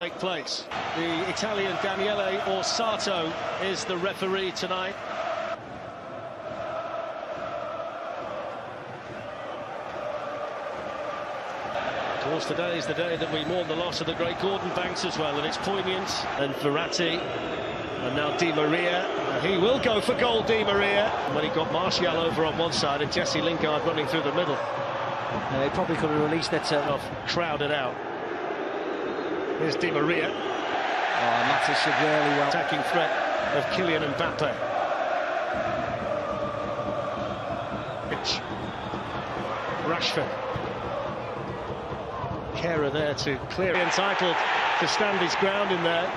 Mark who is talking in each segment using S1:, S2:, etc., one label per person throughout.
S1: Take place. The Italian Daniele Orsato is the referee tonight. Of course, today is the day that we mourn the loss of the great Gordon Banks as well, and it's poignant. And Verratti, and now Di Maria. He will go for goal, Di Maria. When he got Martial over on one side and Jesse Lingard running through the middle.
S2: He probably could have released it.
S1: Crowded out. Here's Di Maria.
S2: Oh, Matic did really well.
S1: Attacking threat of Kylian Mbappe. Rashford. Kehrer there to clear. Entitled to stand his ground in there.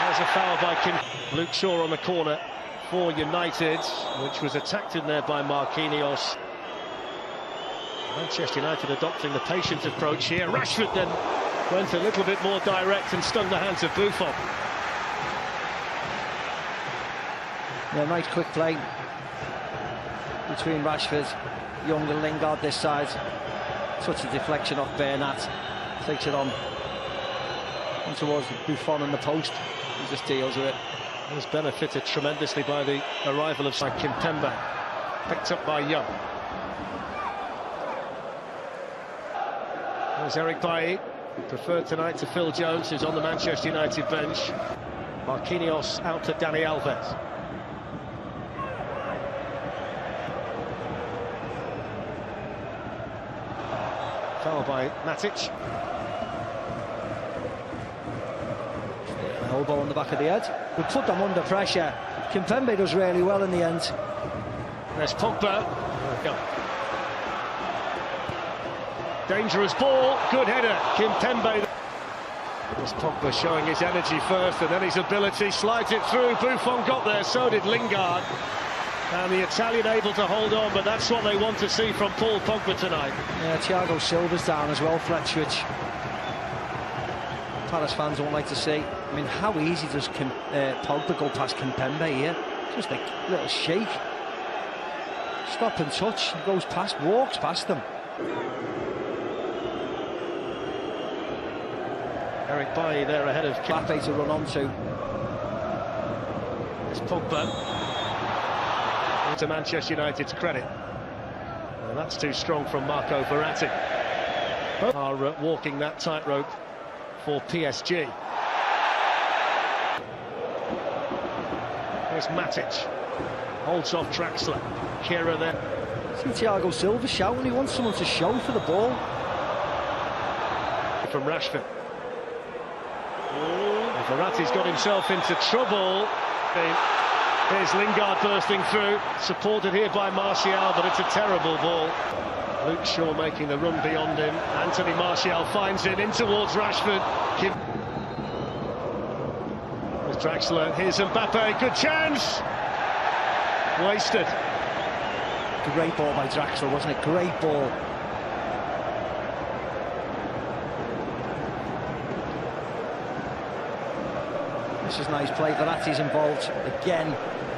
S1: There's a foul by Kim. Luke Shaw on the corner for United, which was attacked in there by Marquinhos. Manchester United adopting the patient approach here. Rashford then went a little bit more direct and stung the hands of Buffon.
S2: Yeah, nice quick play between Rashford, Young and Lingard this side. Such a deflection off Bernat. Takes it on towards Buffon and the post. He just deals with it.
S1: He was benefited tremendously by the arrival of Kimpembe. Picked up by Young. There's Eric Bailly, preferred tonight to Phil Jones, who's on the Manchester United bench. Marquinhos out to Dani Alves. Foul by Matic.
S2: Elbow on the back of the head. We put them under pressure. Kimpembe does really well in the end.
S1: There's Pogba. Go. Dangerous ball, good header, Kimpembe. There's Pogba showing his energy first and then his ability, slides it through. Buffon got there, so did Lingard. And the Italian able to hold on, but that's what they want to see from Paul Pogba tonight.
S2: Yeah, Thiago Silva's down as well, Fletcher, which Palace fans don't like to see. I mean, how easy does Pogba go past Kimpembe here? Just a little shake. Stop and touch, he goes past, walks past them.
S1: Eric Bailly there ahead of
S2: Mbappe to run onto.
S1: It's Pogba. To Manchester United's credit. Well, that's too strong from Marco Verratti. Both are walking that tightrope for PSG. Here's Matic. Holds off Draxler. Kehrer there.
S2: See Thiago Silva shouting, he wants someone to show for the ball.
S1: From Rashford. Verratti's got himself into trouble. Here's Lingard bursting through, supported here by Martial, but it's a terrible ball. Luke Shaw making the run beyond him. Anthony Martial finds it in towards Rashford. There's Draxler, here's Mbappe, good chance! Wasted.
S2: Great ball by Draxler, wasn't it? Great ball. This is nice play. Verratti's involved again.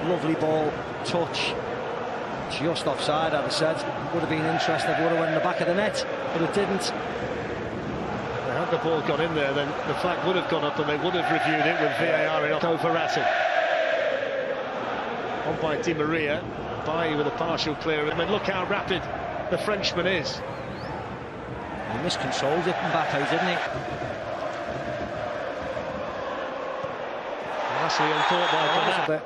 S2: Lovely ball, touch. Just offside, I'd have said. Would have been interesting if it would have went in the back of the net, but it didn't.
S1: Had the ball got in there, then the flag would have gone up and they would have reviewed it with VAR in. Verratti. On by Di Maria. Bailly with a partial clear. I mean, look how rapid the Frenchman is.
S2: He miscontrolled it, Mbappe, didn't he?
S1: Nicely uncaught by Bernat.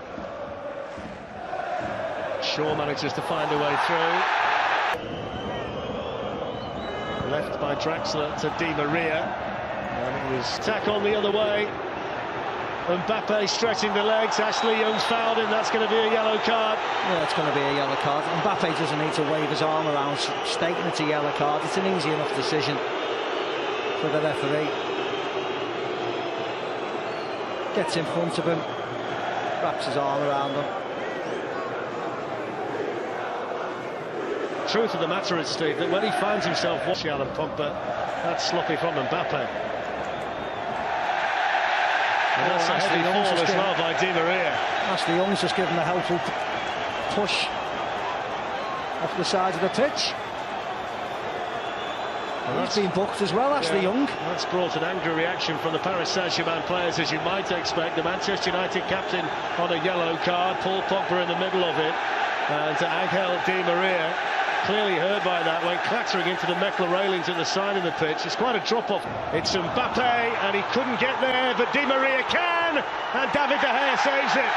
S1: Shaw manages to find a way through. Left by Draxler to Di Maria. And it was attack on the other way. Mbappe stretching the legs. Ashley Young's fouled him. That's going to be a yellow card.
S2: Yeah, it's going to be a yellow card. Mbappe doesn't need to wave his arm around stating it's a yellow card. It's an easy enough decision for the referee. Gets in front of him, wraps his arm around him.
S1: Truth of the matter is, Steve, that when he finds himself watching Alan Pogba, that's sloppy from Mbappe. And that's Ashley Young's as well by Di Maria.
S2: Ashley Young's just given a helpful push off the side of the pitch.
S1: Well,
S2: he's been booked as well, Ashley Young.
S1: That's brought an angry reaction from the Pàrìř Saint-Germain players, as you might expect. The Manchester United captain on a yellow card, Paul Pogba in the middle of it, and Ángel Di Maria, clearly hurt by that, went clattering into the metal railings at the side of the pitch. It's quite a drop-off. It's Mbappe, and he couldn't get there, but Di Maria can, and David De Gea saves it.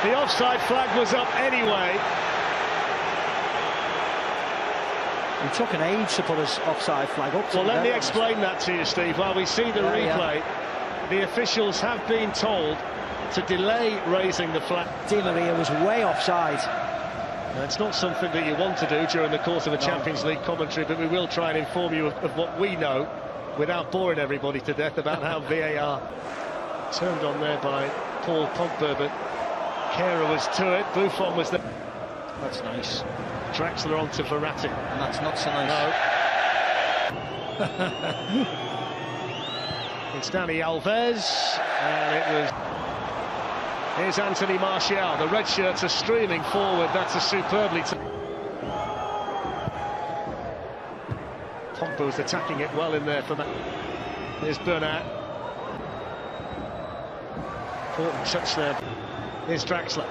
S1: The offside flag was up anyway.
S2: He took an age to put his offside flag up.
S1: Well, let me explain that to you, Steve. While we see the replay, the officials have been told to delay raising the flag.
S2: Di Maria was way offside.
S1: Now, it's not something that you want to do during the course of a Champions League commentary, but we will try and inform you of what we know without boring everybody to death about how VAR turned on there by Paul Pogba, but Kehrer was to it, Buffon was there.
S2: That's nice.
S1: Draxler on to Verratti.
S2: And that's not so nice.
S1: No. It's Dani Alves, and it was... Here's Anthony Martial. The red shirts are streaming forward. That's a superbly... Pogba was attacking it well in there for that. Here's Bernat. Important touch there. Here's Draxler.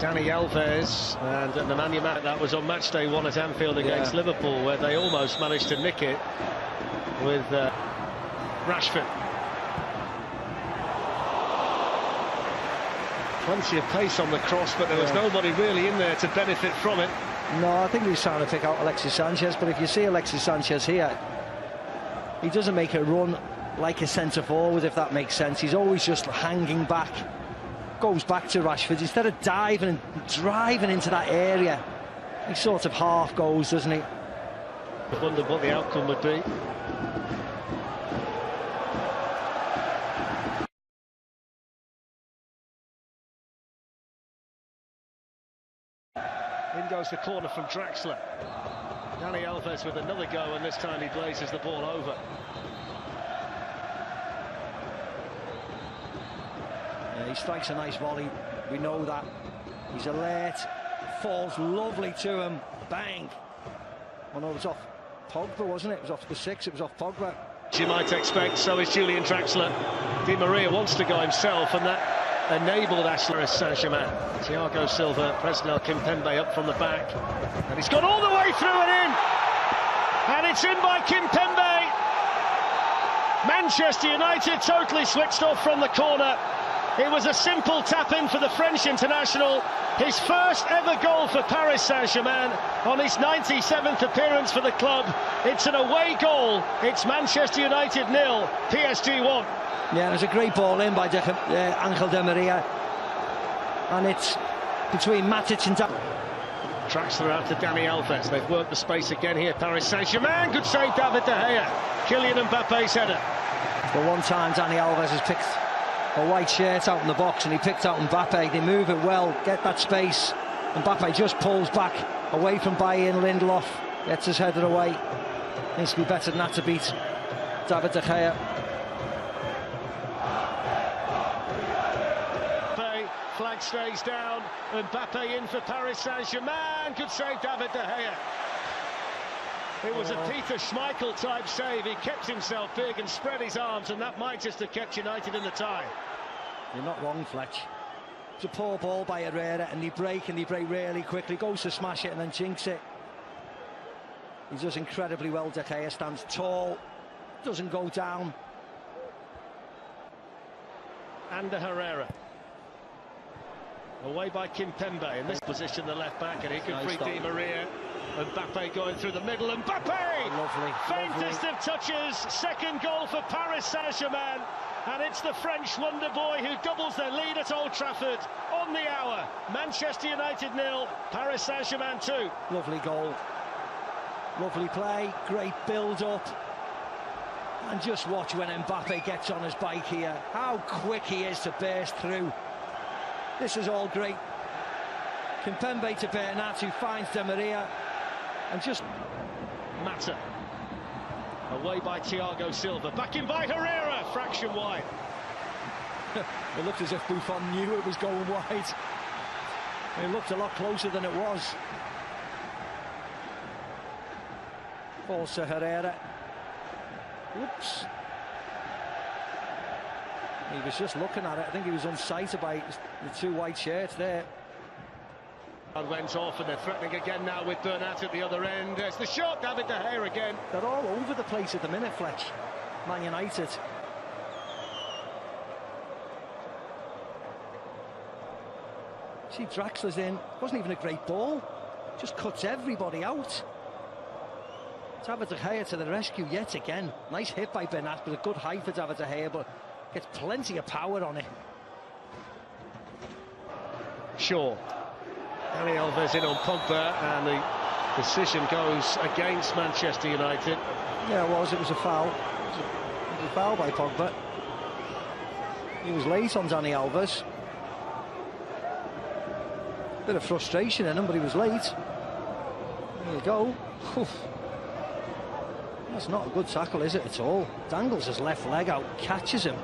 S1: Dani Alves, and Nemanja Matic. That was on match day 1 at Anfield against Liverpool, where they almost managed to nick it with Rashford. Plenty of pace on the cross, but there was nobody really in there to benefit from it.
S2: No, I think he was trying to pick out Alexis Sanchez, but if you see Alexis Sanchez here, he doesn't make a run like a centre forward, if that makes sense. He's always just hanging back. Goes back to Rashford instead of diving and driving into that area. He sort of half goes, doesn't he?
S1: I wondered what the outcome would be. In goes the corner from Draxler. Dani Alves with another go, and this time he blazes the ball over.
S2: He strikes a nice volley, we know that. He's alert, falls lovely to him, bang. Oh no, it was off Pogba, wasn't it? It was off the 6, it was off Pogba.
S1: As you might expect, so is Julian Draxler. Di Maria wants to go himself, and that enabled Pàrìř Saint-Germain. Thiago Silva, Presnel Kimpembe up from the back, and he's gone all the way through and in, and it's in by Kimpembe. Manchester United totally switched off from the corner. It was a simple tap-in for the French international. His first ever goal for Pàrìř Saint-Germain on his 97th appearance for the club. It's an away goal. It's Manchester United 0, PSG 1.
S2: Yeah, it was a great ball in by Ángel Di Maria. And it's between Matic and...
S1: Draxler out to Dani Alves. They've worked the space again here, Pàrìř Saint-Germain. Good save, David De Gea. Kylian Mbappe's header.
S2: The one time Dani Alves has picked a white shirt out in the box and he picked out Mbappe. They move it well, get that space. Mbappe just pulls back away from Bayern. Lindelof gets his header away. Needs to be better than that to beat David De Gea.
S1: Flag stays down. Mbappe in for Pàrìř Saint-Germain. Good save, David De Gea. It was a Peter Schmeichel type save. He kept himself big and spread his arms, and that might just have kept United in the tie.
S2: You're not wrong, Fletch. It's a poor ball by Herrera, and they break really quickly. Goes to smash it and then jinx it. He does incredibly well. De Gea stands tall, doesn't go down.
S1: And Herrera. Away by Kimpembe. In this position, the left back, and he can free Di Maria. Mbappe going through the middle. Mbappe!
S2: Lovely.
S1: Faintest of touches. Second goal for Pàrìř Saint-Germain. And it's the French wonder boy who doubles their lead at Old Trafford on the hour. Manchester United 0, Pàrìř Saint-Germain 2.
S2: Lovely goal. Lovely play. Great build-up. And just watch when Mbappe gets on his bike here. How quick he is to burst through. This is all great. Kimpembe to Bernat, who finds Di Maria. And just...
S1: Mata. Away by Thiago Silva. Back in by Herrera. Fraction wide.
S2: It looked as if Buffon knew it was going wide. It looked a lot closer than it was. Falls to Herrera. Oops. He was just looking at it. I think he was unsighted by the two white shirts there.
S1: And went off, and they're threatening again now with Bernat at the other end. There's the shot, David De Gea again.
S2: They're all over the place at the minute, Fletch. Man United. See, Draxler's in. Wasn't even a great ball. Just cuts everybody out. David De Gea to the rescue yet again. Nice hit by Bernat, but a good height for David De Gea, but gets plenty of power on it.
S1: Shaw. Dani Alves in on Pogba, and the decision goes against Manchester United.
S2: Yeah, it was a foul. It was a foul by Pogba. He was late on Dani Alves. Bit of frustration in him, but he was late. There you go. That's not a good tackle, is it, at all? Dangles his left leg out, catches him.